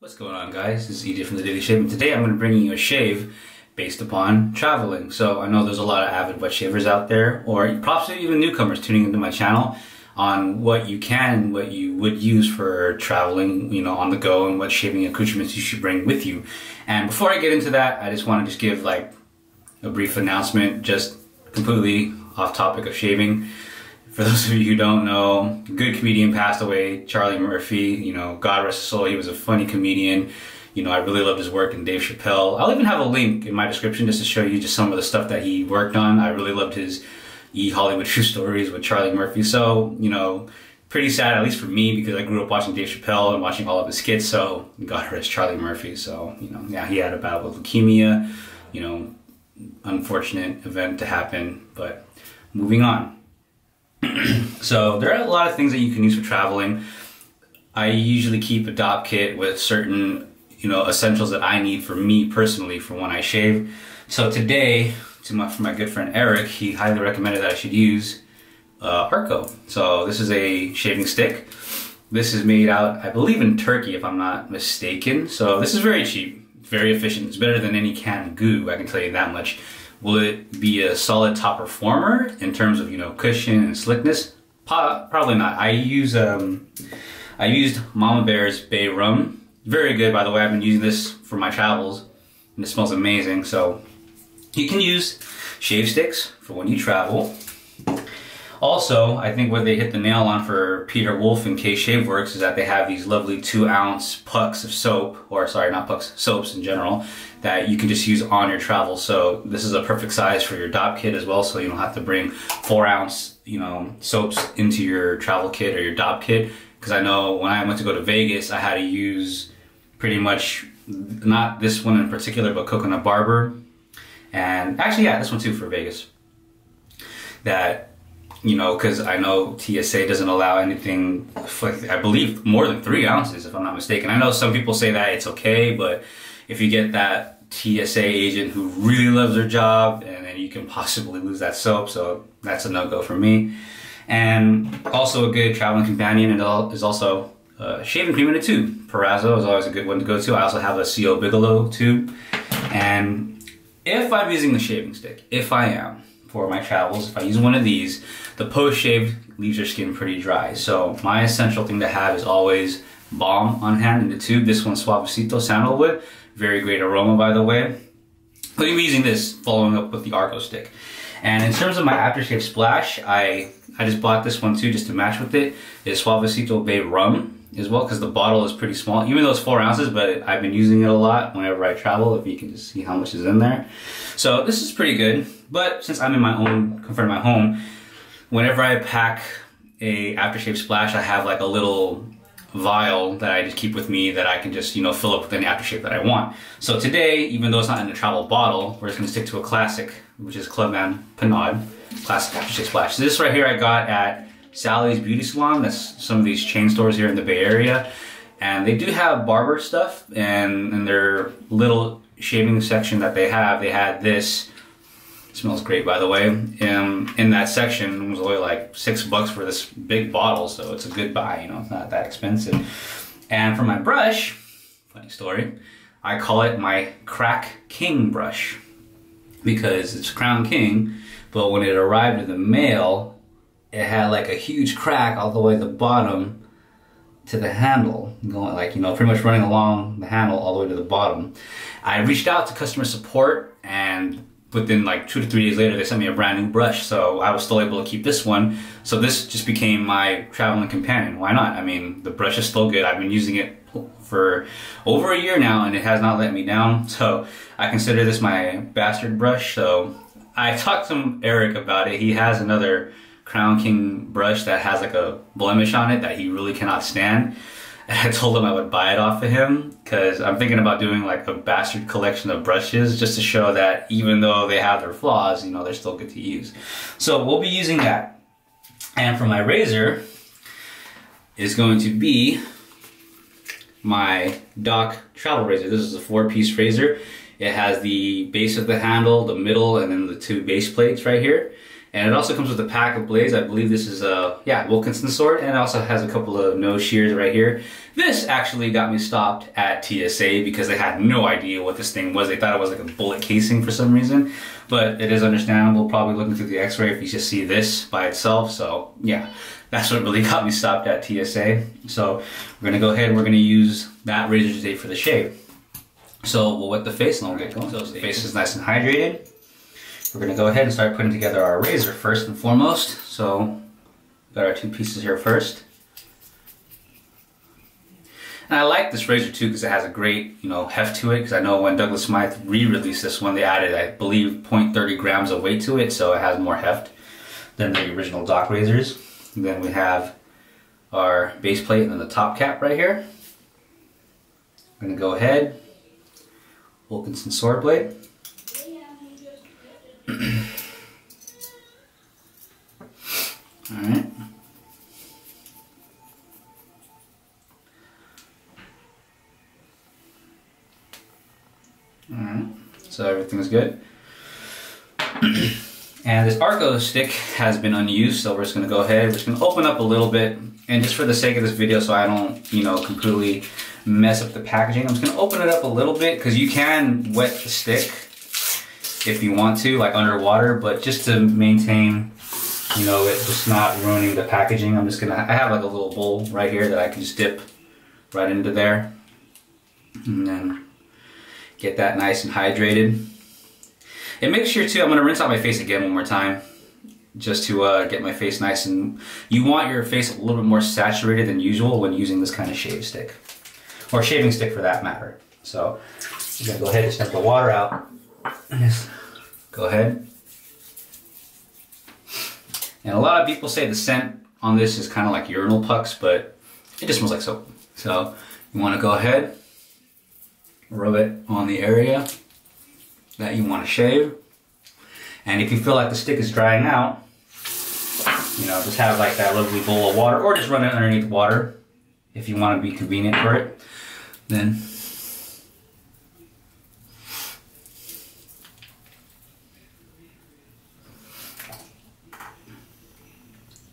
What's going on, guys? This is EJ from the Daily Shave, and today I'm going to bring you a shave based upon traveling. So I know there's a lot of avid wet shavers out there, or possibly even newcomers tuning into my channel, on what you can and what you would use for traveling, on the go, and what shaving accoutrements you should bring with you. And before I get into that, I just want to give like a brief announcement, just completely off topic of shaving. For those of you who don't know, a good comedian passed away, Charlie Murphy. God rest his soul. He was a funny comedian. I really loved his work, and Dave Chappelle. I'll even have a link in my description just to show you just some of the stuff that he worked on. I really loved his Hollywood True Stories with Charlie Murphy. So, pretty sad, at least for me, because I grew up watching Dave Chappelle and watching all of his skits. So, God rest Charlie Murphy. So, yeah, he had a battle with leukemia. Unfortunate event to happen, but moving on. So there are a lot of things that you can use for traveling. I usually keep a DOC kit with certain, essentials that I need for me personally for when I shave. So today, for my good friend Eric, he highly recommended that I should use Arko. So this is a shaving stick. This is made out, I believe, in Turkey, if I'm not mistaken. So this is very cheap, very efficient. It's better than any canned goo, I can tell you that much. Will it be a solid top performer in terms of, cushion and slickness? Probably not. I used Mama Bear's Bay Rum. Very good, by the way. I've been using this for my travels, and it smells amazing. So you can use shave sticks for when you travel. Also, I think what they hit the nail on for Peter Wolf and K Shave Works is that they have these lovely 2-ounce pucks of soap, or sorry, not pucks, soaps in general, that you can just use on your travel. So this is a perfect size for your DOC kit as well, so you don't have to bring 4-ounce, soaps into your travel kit or your DOC kit. Because I know when I went to go to Vegas, I had to use pretty much, not this one in particular, but Coconut Barber. And actually, yeah, this one too for Vegas. That, because I know TSA doesn't allow anything, I believe, more than 3 ounces, if I'm not mistaken. I know some people say that it's okay, but if you get that TSA agent who really loves their job, and then you can possibly lose that soap, so that's a no-go for me. And also a good traveling companion is also shaving cream in a tube. Perazzo is always a good one to go to. I also have a CO Bigelow tube. And if I'm using the shaving stick, if I am, for my travels, if I use one of these, the post-shave leaves your skin pretty dry. So my essential thing to have is always Balm on hand in the tube. This one's Suavecito Sandlewood. Very great aroma, by the way. But I'm using this following up with the Arko stick. And in terms of my aftershave splash, I just bought this one too just to match with it. It's Suavecito Bay Rum as well, because the bottle is pretty small, even though it's 4 ounces, but I've been using it a lot whenever I travel, if you can just see how much is in there. So this is pretty good, but since I'm in my own comfort of my home, whenever I pack a aftershave splash, I have like a little vial that I just keep with me that I can just, fill up with any aftershave that I want. So today, even though it's not in a travel bottle, we're just gonna stick to a classic, which is Clubman Classic aftershave splash. So this right here I got at Sally's Beauty Salon. That's some of these chain stores here in the Bay Area. And they do have barber stuff, and in their little shaving section that they had this. It smells great, by the way. In that section, it was only like $6 for this big bottle, so it's a good buy, it's not that expensive. And for my brush, funny story, I call it my Crack King brush, because it's Crown King, but when it arrived in the mail, it had like a huge crack all the way at the bottom to the handle, going like, pretty much running along the handle all the way to the bottom. I reached out to customer support, and within like 2 to 3 days later, they sent me a brand new brush, so I was still able to keep this one. So this just became my traveling companion. Why not? I mean, the brush is still good. I've been using it for over a year now, and it has not let me down. So I consider this my bastard brush. So I talked to Eric about it. He has another Crown King brush that has like a blemish on it that he really cannot stand. And I told him I would buy it off of him, because I'm thinking about doing like a bastard collection of brushes, just to show that even though they have their flaws, they're still good to use. So we'll be using that. And for my razor is going to be my DOC travel razor. This is a 4-piece razor. It has the base of the handle, the middle, and then the 2 base plates right here. And it also comes with a pack of blades. I believe this is a, Wilkinson sword, and it also has a couple of nose shears right here. This actually got me stopped at TSA because they had no idea what this thing was. They thought it was like a bullet casing for some reason, but it is understandable, probably looking through the x-ray if you just see this by itself. So yeah, that's what really got me stopped at TSA. So we're gonna go ahead and we're gonna use that razor today for the shave. So we'll wet the face and we'll get going. So the face is nice and hydrated. We're gonna go ahead and start putting together our razor first and foremost. So, got our 2 pieces here first. And I like this razor too because it has a great, heft to it. Because I know when Douglas Smythe re-released this one, they added, I believe, 0.30 grams of weight to it, so it has more heft than the original Doc razors. And then we have our base plate and then the top cap right here. I'm gonna go ahead, Wilkinson sword blade. Alright. Alright, so everything's good. And this Arko stick has been unused, so we're just going to go ahead, we're just going to open up a little bit, and just for the sake of this video so I don't, completely mess up the packaging, I'm just going to open it up a little bit, because you can wet the stick if you want to, like underwater, but just to maintain, it just not ruining the packaging, I'm just going to, I have like a little bowl right here that I can just dip right into there, and then get that nice and hydrated. And make sure too, I'm gonna rinse out my face again one more time, just to get my face nice, and you want your face a little bit more saturated than usual when using this kind of shave stick, or shaving stick for that matter. So I'm gonna go ahead and dump the water out. Just go ahead. And a lot of people say the scent on this is kind of like urinal pucks, but it just smells like soap. So you want to go ahead, rub it on the area that you want to shave. And if you feel like the stick is drying out, just have like that lovely bowl of water, or just run it underneath water if you want to be convenient for it. Then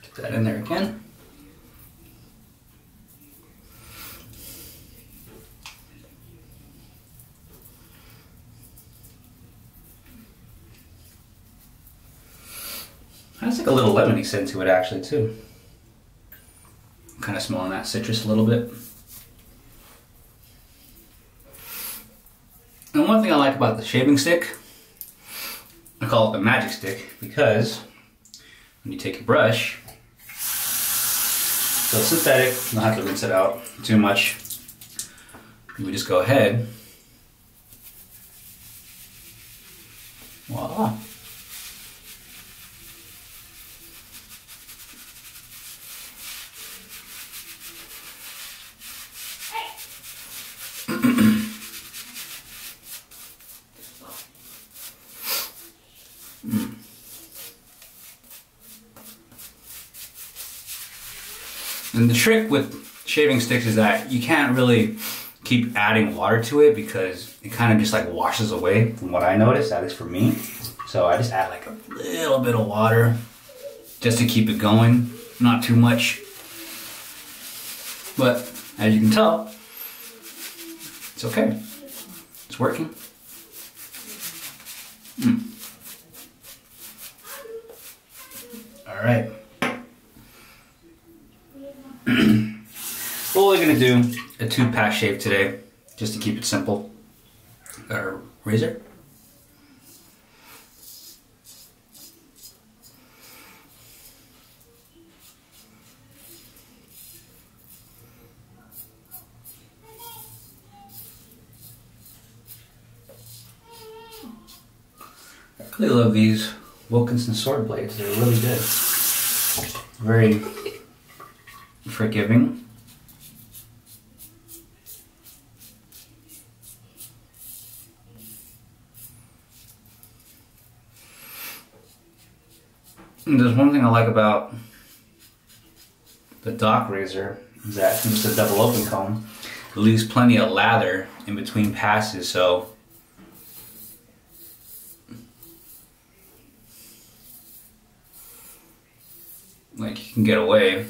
get that in there again. Has like a little lemony scent to it actually too. I'm kind of smelling that citrus a little bit. And one thing I like about the shaving stick, I call it the magic stick, because when you take your brush, so it's synthetic, you don't have to rinse it out too much. We just go ahead, voila. And the trick with shaving sticks is that you can't really keep adding water to it because it kind of just like washes away, from what I noticed, at least for me. So I just add like a little bit of water just to keep it going, not too much. But as you can tell, it's okay. It's working. All right. Well, we're gonna do a 2-pack shave today, just to keep it simple. Got our razor. I really love these Wilkinson sword blades. They're really good. Very forgiving. And there's one thing I like about the Doc razor is that since it's a double open comb, it leaves plenty of lather in between passes, so like you can get away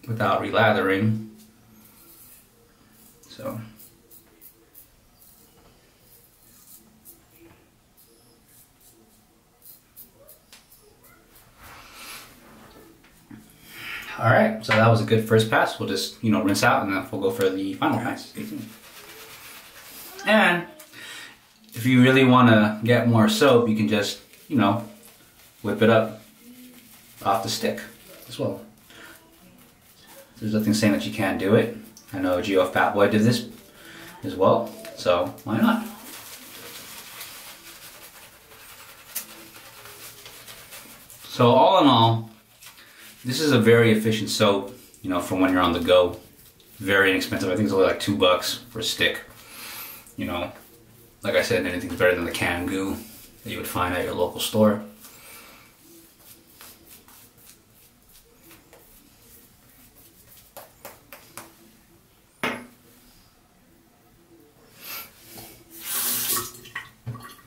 without relathering. So all right, so that was a good first pass. We'll just, rinse out and then we'll go for the final pass. And if you really want to get more soap, you can just, whip it up off the stick as well. There's nothing saying that you can't do it. I know Geo Fatboy did this as well, so why not? So all in all, this is a very efficient soap, for when you're on the go. Very inexpensive. I think it's only like $2 for a stick. Like I said, anything's better than the canned goo that you would find at your local store.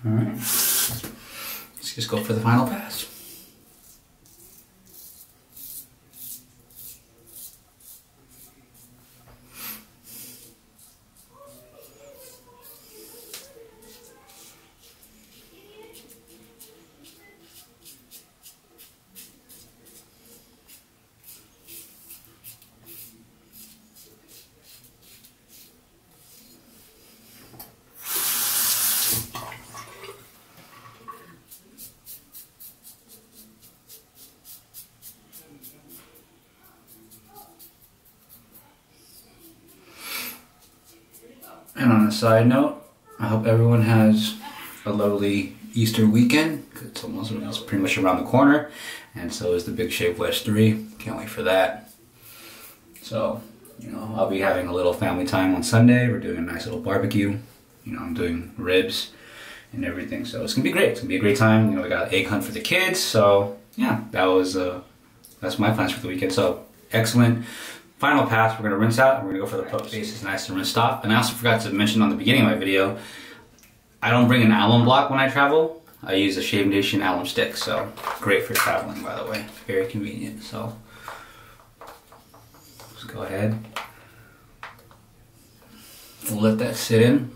Alright, let's just go for the final pass. And on a side note, I hope everyone has a lovely Easter weekend. It's pretty much around the corner, and so is the Big Shave West 3. Can't wait for that. So, I'll be having a little family time on Sunday. We're doing a nice little barbecue. I'm doing ribs and everything, so it's gonna be great. It's gonna be a great time. We got an egg hunt for the kids, so yeah, that's my plans for the weekend. So excellent. Final pass, we're going to rinse out and we're going to go for the post. Face is nice and rinsed off. And I also forgot to mention on the beginning of my video, I don't bring an alum block when I travel. I use a Shave Nation alum stick, so great for traveling, by the way. Very convenient. So let's go ahead. We'll let that sit in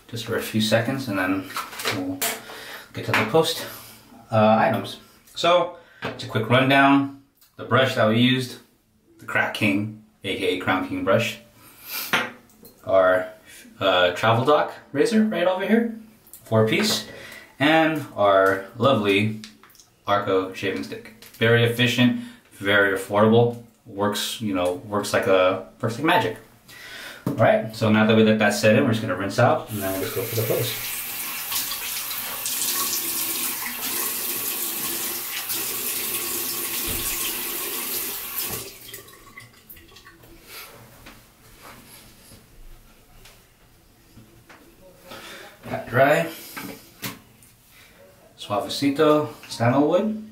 just for a few seconds, and then we'll get to the post items. So it's a quick rundown. The brush that we used, the Crack King, aka Crown King brush. Our Travel Doc razor right over here, 4-piece, and our lovely Arko shaving stick. Very efficient, very affordable. Works, works like magic. All right, so now that we let that set in, we're just gonna rinse out, and then we'll just go for the post. Pat dry. Suavecito, Sandlewood.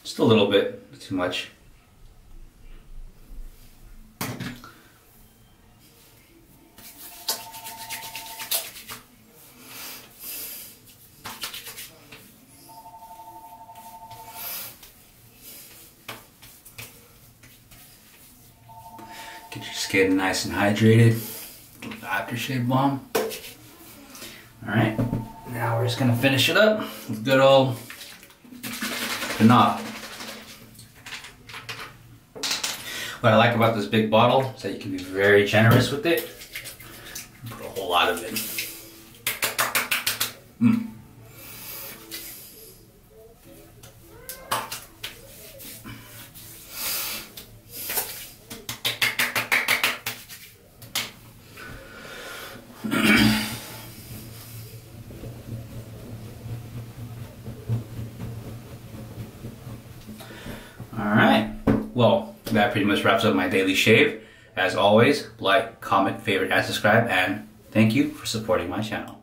Just a little bit, too much. Get your skin nice and hydrated. Aftershave balm. Alright, now we're just gonna finish it up with good old knob. What I like about this big bottle is that you can be very generous with it. Put a whole lot of it. Alright, well, that pretty much wraps up my daily shave. As always, like, comment, favorite, and subscribe, and thank you for supporting my channel.